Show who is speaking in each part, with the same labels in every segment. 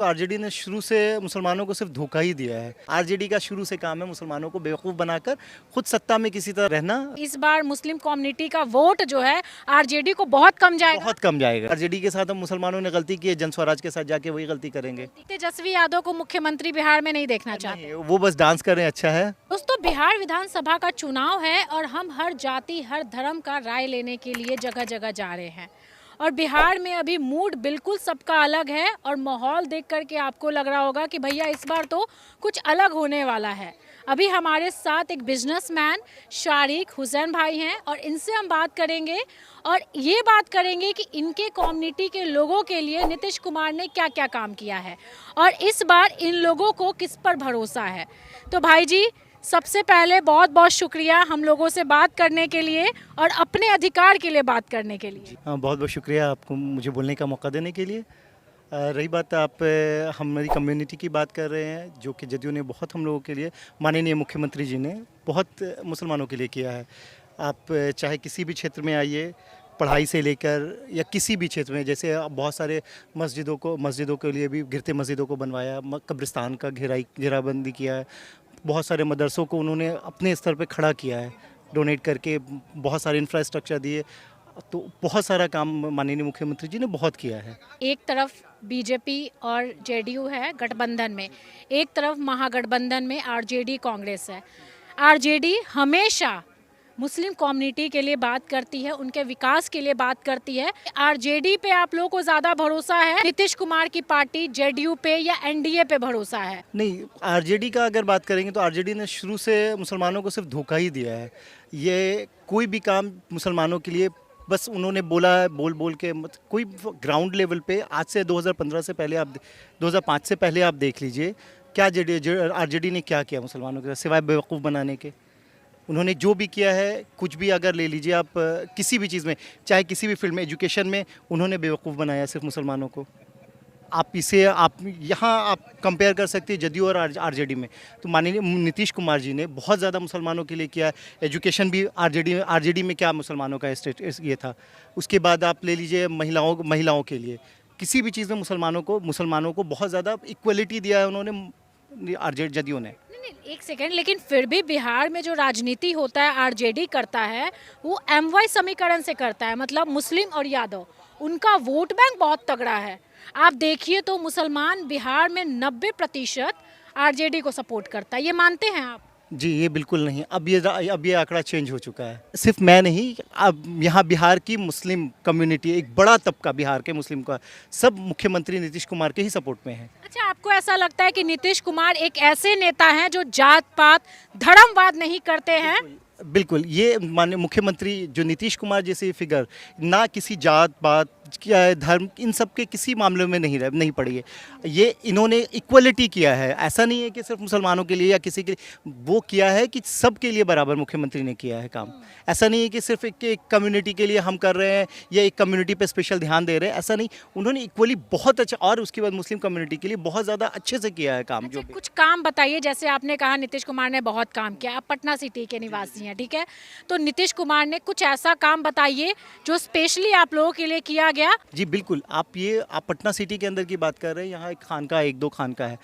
Speaker 1: तो आरजेडी ने शुरू से मुसलमानों को सिर्फ धोखा ही दिया है। आरजेडी का शुरू से काम है मुसलमानों को बेवकूफ़ बनाकर खुद सत्ता में किसी तरह रहना।
Speaker 2: इस बार मुस्लिम कम्युनिटी का वोट जो है आरजेडी को बहुत कम जाएगा।
Speaker 1: बहुत कम जाएगा। आरजेडी के साथ हम मुसलमानों ने गलती की है, जन स्वराज के साथ जाके वही गलती करेंगे।
Speaker 2: तेजस्वी यादव को मुख्यमंत्री बिहार में नहीं देखना चाहते।
Speaker 1: नहीं, वो बस डांस कर रहे हैं, अच्छा है।
Speaker 2: दोस्तों, बिहार विधानसभा का चुनाव है और हम हर जाति हर धर्म का राय लेने के लिए जगह जगह जा रहे हैं। और बिहार में अभी मूड बिल्कुल सबका अलग है और माहौल देख करके आपको लग रहा होगा कि भैया इस बार तो कुछ अलग होने वाला है। अभी हमारे साथ एक बिजनेसमैन शारिक हुसैन भाई हैं और इनसे हम बात करेंगे और ये बात करेंगे कि इनके कम्युनिटी के लोगों के लिए नीतीश कुमार ने क्या क्या काम किया है और इस बार इन लोगों को किस पर भरोसा है। तो भाई जी, सबसे पहले बहुत बहुत शुक्रिया हम लोगों से बात करने के लिए और अपने अधिकार के लिए बात करने के लिए।
Speaker 1: हाँ, बहुत बहुत शुक्रिया आपको मुझे बोलने का मौका देने के लिए। रही बात आप हमारी कम्युनिटी की बात कर रहे हैं, जो कि जदयू ने बहुत हम लोगों के लिए, माननीय मुख्यमंत्री जी ने बहुत मुसलमानों के लिए किया है। आप चाहे किसी भी क्षेत्र में आइए, पढ़ाई से लेकर या किसी भी क्षेत्र में, जैसे बहुत सारे मस्जिदों के लिए भी गिरते मस्जिदों को बनवाया, कब्रिस्तान का घेराबंदी किया है, बहुत सारे मदरसों को उन्होंने अपने स्तर पे खड़ा किया है, डोनेट करके बहुत सारे इंफ्रास्ट्रक्चर दिए। तो बहुत सारा काम माननीय मुख्यमंत्री जी ने बहुत किया है।
Speaker 2: एक तरफ बीजेपी और जेडीयू है गठबंधन में, एक तरफ महागठबंधन में आरजेडी कांग्रेस है। आरजेडी हमेशा मुस्लिम कम्युनिटी के लिए बात करती है, उनके विकास के लिए बात करती है। आरजेडी पे आप लोगों को ज़्यादा भरोसा है, नीतीश कुमार की पार्टी जेडीयू पे या एनडीए पे भरोसा है?
Speaker 1: नहीं, आरजेडी का अगर बात करेंगे तो आरजेडी ने शुरू से मुसलमानों को सिर्फ धोखा ही दिया है। ये कोई भी काम मुसलमानों के लिए बस उन्होंने बोल के कोई ग्राउंड लेवल पे आज से 2015 से पहले आप 2005 से पहले आप देख लीजिए क्या आरजेडी ने क्या किया मुसलमानों के साथ सिवाय बेवकूफ़ बनाने के। उन्होंने जो भी किया है, कुछ भी अगर ले लीजिए आप, किसी भी चीज़ में, चाहे किसी भी फील्ड में, एजुकेशन में उन्होंने बेवकूफ़ बनाया सिर्फ मुसलमानों को। आप यहाँ कंपेयर कर सकते हैं जदयू और आरजेडी में। तो माननीय नीतीश कुमार जी ने बहुत ज़्यादा मुसलमानों के लिए किया है। एजुकेशन भी आरजेडी में क्या मुसलमानों का ये था। उसके बाद आप ले लीजिए महिलाओं के लिए किसी भी चीज़ में मुसलमानों को बहुत ज़्यादा इक्वलिटी दिया है उन्होंने, जदयू ने।
Speaker 2: नहीं, एक सेकेंड, लेकिन फिर भी बिहार में जो राजनीति होता है आरजेडी करता है वो एमवाई समीकरण से करता है, मतलब मुस्लिम और यादव, उनका वोट बैंक बहुत तगड़ा है। आप देखिए तो मुसलमान बिहार में 90% आरजेडी को सपोर्ट करता है, ये मानते हैं आप?
Speaker 1: जी, ये बिल्कुल नहीं। अब ये आंकड़ा चेंज हो चुका है। सिर्फ मैं नहीं, अब यहाँ बिहार की मुस्लिम कम्युनिटी, एक बड़ा तबका बिहार के मुस्लिम का, सब मुख्यमंत्री नीतीश कुमार के ही सपोर्ट में है।
Speaker 2: अच्छा, आपको ऐसा लगता है कि नीतीश कुमार एक ऐसे नेता हैं जो जात पात धर्मवाद नहीं करते हैं?
Speaker 1: बिल्कुल, ये माननीय मुख्यमंत्री जो नीतीश कुमार जैसे फिगर ना किसी जात पात क्या है, धर्म, इन सब के किसी मामले में नहीं पड़ी है। ये इन्होंने इक्वलिटी किया है। ऐसा नहीं है कि सिर्फ मुसलमानों के लिए या किसी के लिए, वो किया है कि सबके लिए बराबर मुख्यमंत्री ने किया है काम। ऐसा नहीं है कि सिर्फ एक कम्युनिटी के लिए हम कर रहे हैं या एक कम्युनिटी पे स्पेशल ध्यान दे रहे हैं, ऐसा नहीं। उन्होंने इक्वली बहुत अच्छा, और उसके बाद मुस्लिम कम्युनिटी के लिए बहुत ज़्यादा अच्छे से किया है काम।
Speaker 2: अच्छा,
Speaker 1: जो
Speaker 2: कुछ काम बताइए। जैसे आपने कहा नीतीश कुमार ने बहुत काम किया, आप पटना सिटी के निवासी हैं, ठीक है? तो नीतीश कुमार ने कुछ ऐसा काम बताइए जो स्पेशली आप लोगों के लिए किया गया।
Speaker 1: जी बिल्कुल, आप पटना सिटी के अंदर की बात कर रहे हैं। यहाँ एक दो खानका है,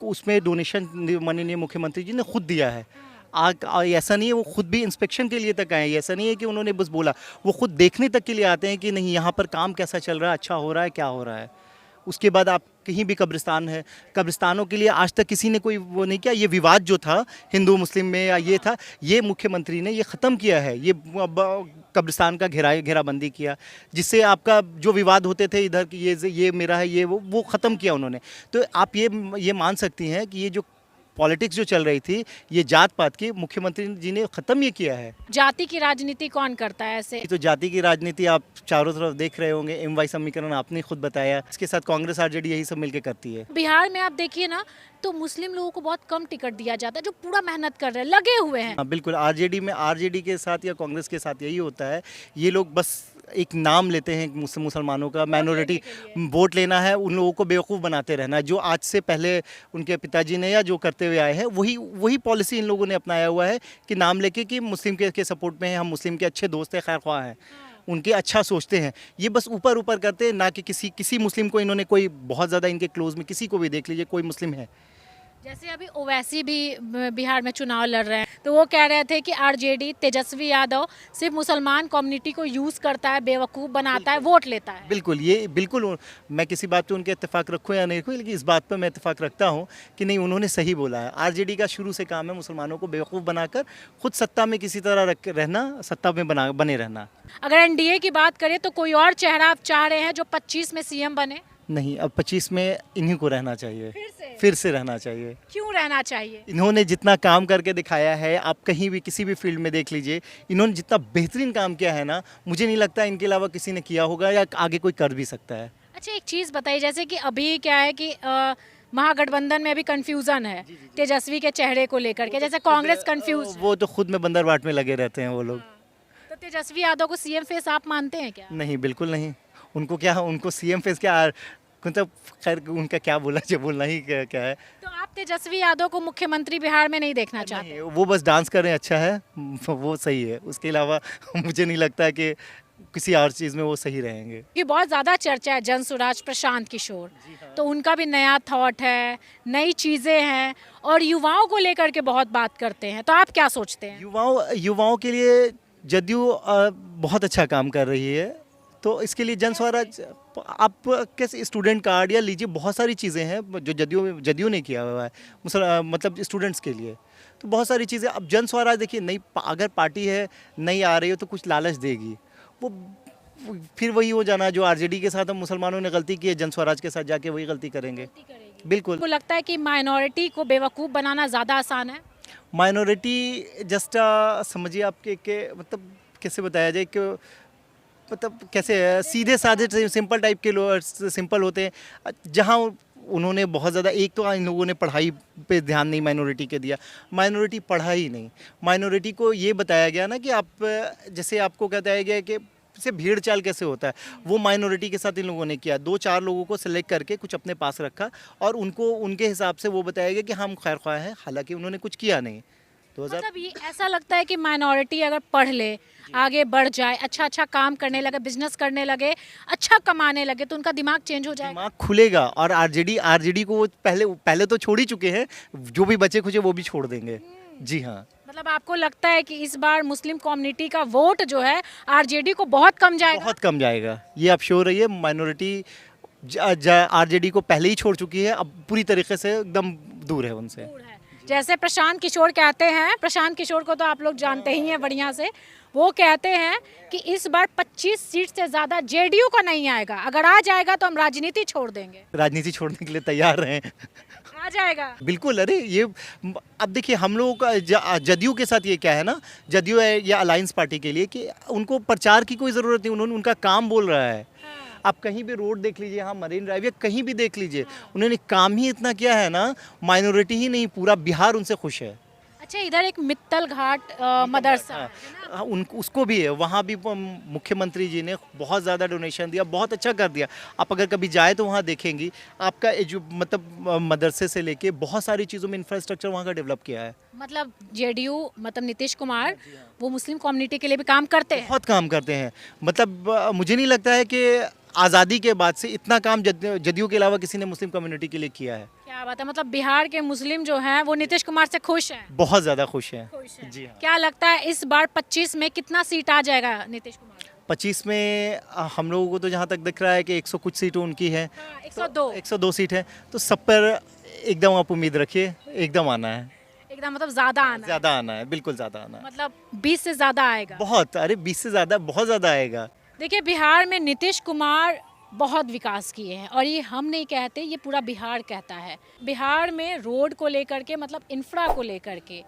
Speaker 1: उसमें डोनेशन माननीय मुख्यमंत्री जी ने खुद दिया है। ऐसा नहीं है वो खुद भी इंस्पेक्शन के लिए तक आए, ऐसा नहीं है कि उन्होंने बस बोला, वो खुद देखने तक के लिए आते हैं कि नहीं यहाँ पर काम कैसा चल रहा है, अच्छा हो रहा है, क्या हो रहा है। उसके बाद आप कहीं भी कब्रिस्तान है, कब्रिस्तानों के लिए आज तक किसी ने कोई वो नहीं किया। ये विवाद जो था हिंदू मुस्लिम में या ये था, ये मुख्यमंत्री ने ये ख़त्म किया है। ये कब्रिस्तान का घेराबंदी किया, जिससे आपका जो विवाद होते थे इधर की ये मेरा है, ये वो ख़त्म किया उन्होंने। तो आप ये मान सकती हैं कि ये जो पॉलिटिक्स जो चल रही थी, ये जात पात की, मुख्यमंत्री जी ने ख़त्म ये किया है।
Speaker 2: जाति की राजनीति कौन करता है ऐसे?
Speaker 1: तो जाति की राजनीति आप चारों तरफ देख रहे होंगे, एमवाई समीकरण आपने खुद बताया, इसके साथ कांग्रेस आरजेडी यही सब मिलकर करती है।
Speaker 2: बिहार में आप देखिए ना, तो मुस्लिम लोगों को बहुत कम टिकट दिया जाता है, जो पूरा मेहनत कर रहे हैं, लगे हुए हैं।
Speaker 1: हाँ बिल्कुल, आरजेडी के साथ या कांग्रेस के साथ यही होता है। ये लोग बस एक नाम लेते हैं मुसलमानों का, माइनॉरिटी वोट लेना है, उन लोगों को बेवकूफ़ बनाते रहना है। जो आज से पहले उनके पिताजी ने या जो करते हुए आए हैं, वही पॉलिसी इन लोगों ने अपनाया हुआ है कि नाम लेके कि मुस्लिम के सपोर्ट में है, हम मुस्लिम के अच्छे दोस्त हैं, खैर ख्वाह हैं। उनके अच्छा सोचते हैं। ये बस ऊपर ऊपर करते हैं, ना कि किसी मुस्लिम को इन्होंने कोई बहुत ज़्यादा इनके क्लोज में किसी को भी देख लीजिए कोई मुस्लिम है।
Speaker 2: जैसे अभी ओवैसी भी बिहार में चुनाव लड़ रहे हैं, तो वो कह रहे थे कि आरजेडी तेजस्वी यादव सिर्फ मुसलमान कम्युनिटी को यूज़ करता है, बेवकूफ़ बनाता है, वोट लेता है।
Speaker 1: बिल्कुल, ये बिल्कुल मैं किसी बात पे उनके इत्तेफाक रखूँ या नहीं रखूँ, लेकिन इस बात पर मैं इत्तेफाक रखता हूँ कि नहीं, उन्होंने सही बोला है। आरजेडी का शुरू से काम है मुसलमानों को बेवकूफ़ बनाकर खुद सत्ता में किसी तरह रहना, सत्ता में बने रहना।
Speaker 2: अगर एनडीए की बात करें तो कोई और चेहरा आप चाह रहे हैं जो 25 में सीएम बने?
Speaker 1: नहीं, अब 25 में इन्हीं को रहना चाहिए, फिर से रहना चाहिए।
Speaker 2: क्यों रहना चाहिए?
Speaker 1: इन्होंने जितना काम करके दिखाया है, आप कहीं भी किसी भी फील्ड में देख लीजिए, इन्होंने जितना बेहतरीन काम किया है ना, मुझे नहीं लगता इनके अलावा किसी ने किया होगा या आगे कोई कर भी सकता है।
Speaker 2: अच्छा, एक चीज़ बताइए, जैसे कि अभी क्या है कि महागठबंधन में अभी कंफ्यूजन है तेजस्वी के चेहरे को लेकर के, जैसे कांग्रेस कंफ्यूज।
Speaker 1: वो तो खुद में बंदर बाट में लगे रहते हैं वो लोग।
Speaker 2: तो तेजस्वी यादव को सीएम फेस आप मानते हैं क्या?
Speaker 1: नहीं, बिल्कुल नहीं। उनको सीएम फेस क्या, मतलब खैर उनका क्या बोलना ही क्या है।
Speaker 2: तो आप तेजस्वी यादव को मुख्यमंत्री बिहार में नहीं देखना चाहते?
Speaker 1: नहीं, वो बस डांस कर रहे हैं, अच्छा है, वो सही है। उसके अलावा मुझे नहीं लगता कि किसी और चीज़ में वो सही रहेंगे।
Speaker 2: ये बहुत ज़्यादा चर्चा है जन स्वराज प्रशांत किशोर, तो उनका भी नया थॉट है, नई चीज़ें हैं और युवाओं को लेकर के बहुत बात करते हैं, तो आप क्या सोचते हैं?
Speaker 1: युवाओं के लिए जदयू बहुत अच्छा काम कर रही है, तो इसके लिए जन स्वराज, आप कैसे स्टूडेंट कार्ड या लीजिए, बहुत सारी चीज़ें हैं जो जदयू ने किया हुआ है, मतलब स्टूडेंट्स के लिए, तो बहुत सारी चीज़ें। अब जन स्वराज देखिए, नई अगर पार्टी है, नई आ रही हो तो कुछ लालच देगी, वो फिर वही हो जाना जो आरजेडी के साथ हम मुसलमानों ने गलती की है, जन स्वराज के साथ जाके वही गलती करेंगे। बिल्कुल।
Speaker 2: आपको लगता है कि माइनॉरिटी को बेवकूफ़ बनाना ज़्यादा आसान है?
Speaker 1: माइनॉरिटी जस्ट समझिए आपके के मतलब कैसे बताया जाए कि मतलब कैसे सीधे साधे सिंपल टाइप के लोग सिंपल होते हैं, जहाँ उन्होंने बहुत ज़्यादा, एक तो इन लोगों ने पढ़ाई पे ध्यान नहीं माइनॉरिटी के दिया, माइनॉरिटी पढ़ा ही नहीं। माइनॉरिटी को ये बताया गया ना कि आप, जैसे आपको बताया गया कि से भीड़ चाल कैसे होता है, वो माइनॉरिटी के साथ इन लोगों ने किया। 2-4 लोगों को सिलेक्ट करके कुछ अपने पास रखा और उनको उनके हिसाब से वो बताया गया कि हम खैर ख्वाह हैं, हालांकि उन्होंने कुछ किया नहीं। 2000
Speaker 2: मतलब ये ऐसा लगता है कि माइनॉरिटी अगर पढ़ ले, आगे बढ़ जाए, अच्छा काम करने लगे, बिजनेस करने लगे, अच्छा कमाने लगे, तो उनका दिमाग चेंज हो जाएगा।
Speaker 1: दिमाग खुलेगा और आरजेडी को वो पहले तो छोड़ ही चुके हैं, जो भी बचे खुचे वो भी छोड़ देंगे। जी हाँ।
Speaker 2: मतलब आपको लगता है कि इस बार मुस्लिम कम्युनिटी का वोट जो है आरजेडी को बहुत कम जाएगा?
Speaker 1: बहुत कम जाएगा, ये आप श्योर रहिए। माइनॉरिटी आरजेडी को पहले ही छोड़ चुकी है, अब पूरी तरीके से एकदम दूर है उनसे।
Speaker 2: जैसे प्रशांत किशोर कहते हैं, प्रशांत किशोर को तो आप लोग जानते ही हैं बढ़िया से, वो कहते हैं कि इस बार 25 सीट से ज़्यादा जेडीयू का नहीं आएगा, अगर आ जाएगा तो हम राजनीति छोड़ देंगे।
Speaker 1: राजनीति छोड़ने के लिए तैयार हैं।
Speaker 2: आ जाएगा
Speaker 1: बिल्कुल। अरे ये अब देखिए, हम लोगों का जदयू के साथ ये क्या है ना, जदयू है या अलायंस पार्टी के लिए कि उनको प्रचार की कोई ज़रूरत नहीं, उन्होंने उनका काम बोल रहा है। आप कहीं भी रोड देख लीजिए, यहाँ मरीन ड्राइव या कहीं भी देख लीजिए, उन्होंने काम ही इतना किया है ना, माइनॉरिटी ही नहीं पूरा बिहार उनसे खुश है।
Speaker 2: अच्छा, इधर एक मित्तल घाट मदरसा है ना?
Speaker 1: उसको भी है, वहाँ भी मुख्यमंत्री जी ने बहुत ज़्यादा डोनेशन दिया, बहुत अच्छा कर दिया। आप अगर कभी जाए तो वहाँ देखेंगी, आपका मतलब मदरसे से लेके बहुत सारी चीज़ों में इंफ्रास्ट्रक्चर वहाँ का डेवलप किया है।
Speaker 2: मतलब जेडीयू, मतलब नीतीश कुमार, वो मुस्लिम कम्युनिटी के लिए भी काम करते हैं।
Speaker 1: बहुत काम करते हैं, मतलब मुझे नहीं लगता है कि आज़ादी के बाद से इतना काम जदयू के अलावा किसी ने मुस्लिम कम्युनिटी के लिए किया है।
Speaker 2: क्या बात है, मतलब बिहार के मुस्लिम जो हैं वो नीतीश कुमार से खुश हैं?
Speaker 1: बहुत ज़्यादा खुश हैं। जी हाँ।
Speaker 2: क्या लगता है इस बार 25 में कितना सीट आ जाएगा नीतीश कुमार?
Speaker 1: 25 में हम लोगों को तो जहाँ तक दिख रहा है कि 100 कुछ सीटें उनकी हैं। 102 सीट है, तो सब पर एकदम आप उम्मीद रखिए, एकदम आना है।
Speaker 2: एकदम मतलब ज़्यादा
Speaker 1: आना है, बिल्कुल ज़्यादा आना है।
Speaker 2: मतलब 20 से ज़्यादा आएगा?
Speaker 1: बहुत, अरे 20 से ज़्यादा, बहुत ज़्यादा आएगा।
Speaker 2: देखिए, बिहार में नीतीश कुमार बहुत विकास किए हैं और ये हम नहीं कहते, ये पूरा बिहार कहता है। बिहार में रोड को लेकर के, मतलब इंफ्रा को लेकर के,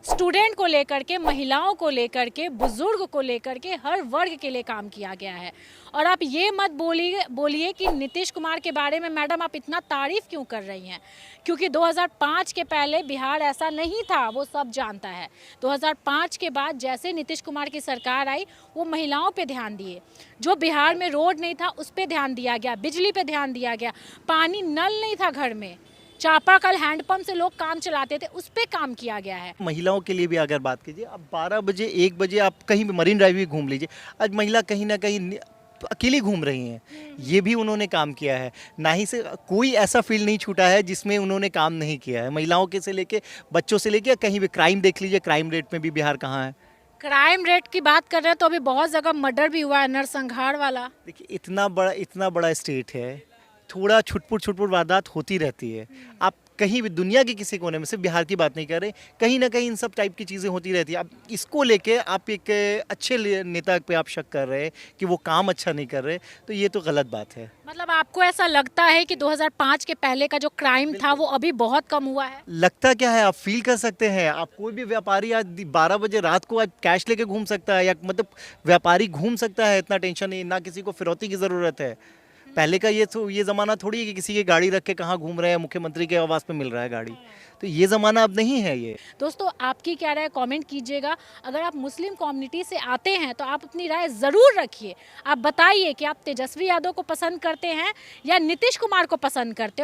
Speaker 2: स्टूडेंट को लेकर के, महिलाओं को लेकर के, बुजुर्ग को लेकर के, हर वर्ग के लिए काम किया गया है। और आप ये मत बोलिए कि नीतीश कुमार के बारे में मैडम आप इतना तारीफ़ क्यों कर रही हैं, क्योंकि 2005 के पहले बिहार ऐसा नहीं था, वो सब जानता है। 2005 के बाद जैसे नीतीश कुमार की सरकार आई, वो महिलाओं पे ध्यान दिए, जो बिहार में रोड नहीं था उस पर ध्यान दिया गया, बिजली पे ध्यान दिया गया, पानी नल नहीं था घर में, चापाकल हैंडपंप से लोग काम चलाते थे, उस पे काम किया गया है।
Speaker 1: महिलाओं के लिए भी अगर बात कीजिए, अब 12 बजे 1 बजे आप कहीं भी मरीन ड्राइव भी घूम लीजिए, आज महिला कहीं ना कहीं अकेली घूम रही हैं। ये भी उन्होंने काम किया है, ना ही से कोई ऐसा फील्ड नहीं छूटा है जिसमें उन्होंने काम नहीं किया है। महिलाओं के से लेके बच्चों से लेके कहीं भी क्राइम देख लीजिए, क्राइम रेट में भी बिहार कहाँ है।
Speaker 2: क्राइम रेट की बात कर रहे हैं तो अभी बहुत जगह मर्डर भी हुआ है, नरसंहार वाला।
Speaker 1: देखिए इतना बड़ा स्टेट है, थोड़ा छुटपुट वारदात होती रहती है। आप कहीं भी दुनिया के किसी कोने में, सिर्फ बिहार की बात नहीं कर रहे, कहीं ना कहीं इन सब टाइप की चीज़ें होती रहती है। अब इसको लेके आप एक अच्छे नेता पे आप शक कर रहे हैं कि वो काम अच्छा नहीं कर रहे, तो ये तो गलत बात है।
Speaker 2: मतलब आपको ऐसा लगता है कि 2005 के पहले का जो क्राइम था वो अभी बहुत कम हुआ है?
Speaker 1: लगता क्या है, आप फील कर सकते हैं। आप कोई भी व्यापारी आज 12 बजे रात को आज कैश लेके घूम सकता है, या मतलब व्यापारी घूम सकता है, इतना टेंशन नहीं, ना किसी को फिरौती की ज़रूरत है। पहले का ये ज़माना थोड़ी है कि किसी की गाड़ी रख के कहाँ घूम रहे हैं, मुख्यमंत्री के आवास पे मिल रहा है गाड़ी। तो ये ज़माना अब नहीं है ये।
Speaker 2: दोस्तों, आपकी क्या राय कमेंट कीजिएगा। अगर आप मुस्लिम कम्युनिटी से आते हैं तो आप अपनी राय ज़रूर रखिए। आप बताइए कि आप तेजस्वी यादव को पसंद करते हैं या नीतीश कुमार को पसंद करते हो।